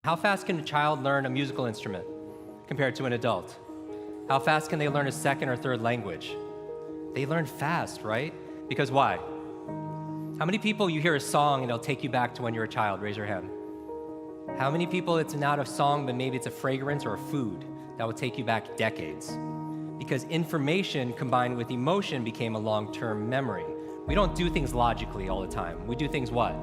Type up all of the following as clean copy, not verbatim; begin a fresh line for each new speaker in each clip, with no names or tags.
How fast can a child learn a musical instrument compared to an adult? How fast can they learn a second or third language? They learn fast, right? Because why? How many people you hear a song and it'll take you back to when you were a child? Raise your hand. How many people it's not a song, but maybe it's a fragrance or a food that will take you back decades? Because information combined with emotion became a long-term memory. We don't do things logically all the time. We do things what?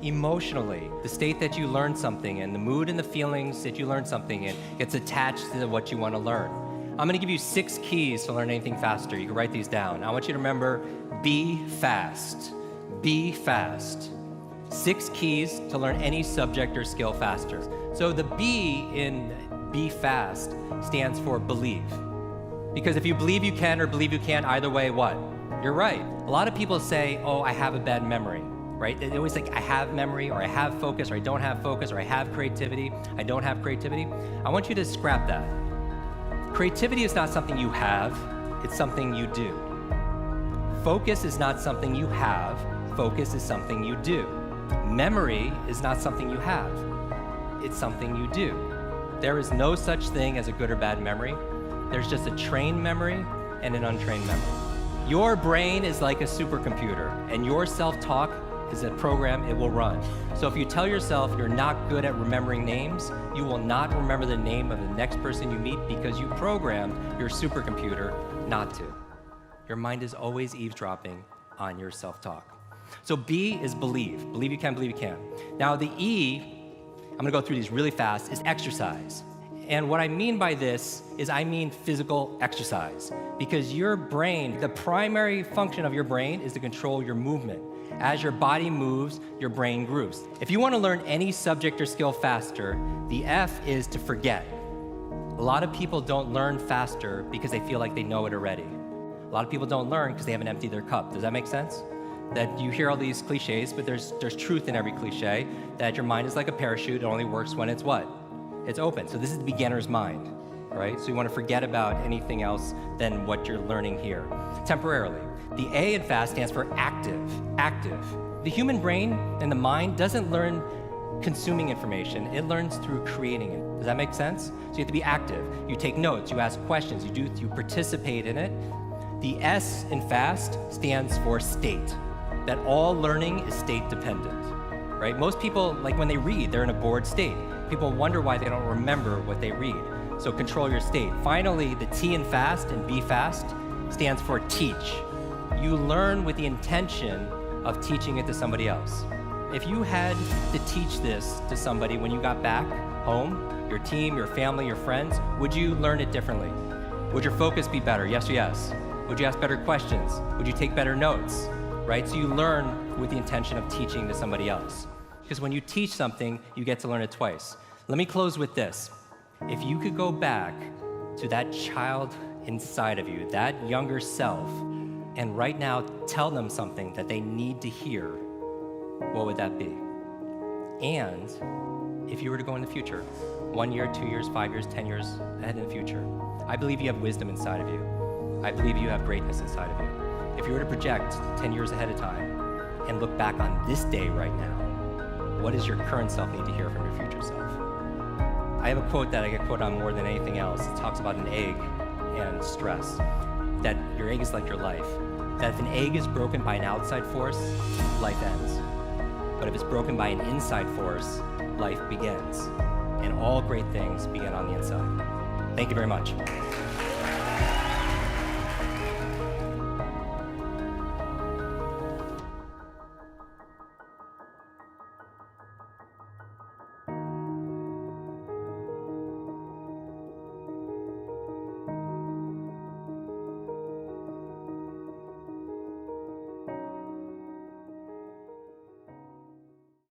Emotionally. The state that you learn something and the mood and the feelings that you learn something in gets attached to what you want to learn. I'm going to give you 6 keys to learn anything faster. You can write these down. I want you to remember, be fast. Be fast. 6 keys to learn any subject or skill faster. So the B in be fast stands for believe. Because if you believe you can or believe you can't, either way, what? You're right. A lot of people say, oh, I have a bad memory, right? They always think, I have memory, or I have focus, or I don't have focus, or I have creativity, I don't have creativity. I want you to scrap that. Creativity is not something you have, it's something you do. Focus is not something you have, focus is something you do. Memory is not something you have, it's something you do. There is no such thing as a good or bad memory. There's just a trained memory and an untrained memory. Your brain is like a supercomputer, and your self-talk is a program it will run. So if you tell yourself you're not good at remembering names, you will not remember the name of the next person you meet because you programmed your supercomputer not to. Your mind is always eavesdropping on your self-talk. So B is believe. Believe you can, believe you can. Now the E, I'm gonna go through these really fast, is exercise. And what I mean by this is I mean physical exercise. Because your brain, the primary function of your brain is to control your movement. As your body moves, your brain grooves. If you want to learn any subject or skill faster, the F is to forget. A lot of people don't learn faster because they feel like they know it already. A lot of people don't learn because they haven't emptied their cup. Does that make sense? That you hear all these cliches, but there's truth in every cliche, that your mind is like a parachute, it only works when it's what? It's open. So this is the beginner's mind, right? So you want to forget about anything else than what you're learning here, temporarily. The A in fast stands for active, active. The human brain and the mind doesn't learn consuming information, it learns through creating it. Does that make sense? So you have to be active. You take notes, you ask questions, you participate in it. The S in fast stands for state, that all learning is state dependent, right? Most people, like when they read, they're in a bored state. People wonder why they don't remember what they read. So control your state. Finally, the T in fast and be fast stands for teach. You learn with the intention of teaching it to somebody else. If you had to teach this to somebody when you got back home, your team, your family, your friends, would you learn it differently? Would your focus be better? Yes or yes? Would you ask better questions? Would you take better notes? Right? So you learn with the intention of teaching to somebody else. Because when you teach something, you get to learn it twice. Let me close with this. If you could go back to that child inside of you, that younger self, and right now tell them something that they need to hear, what would that be? And if you were to go in the future, 1 year, 2 years, 5 years, 10 years ahead in the future, I believe you have wisdom inside of you. I believe you have greatness inside of you. If you were to project 10 years ahead of time and look back on this day right now, what does your current self need to hear from your future self? I have a quote that I get quoted on more than anything else. It talks about an egg and stress, that your egg is like your life, that if an egg is broken by an outside force, life ends. But if it's broken by an inside force, life begins. And all great things begin on the inside. Thank you very much.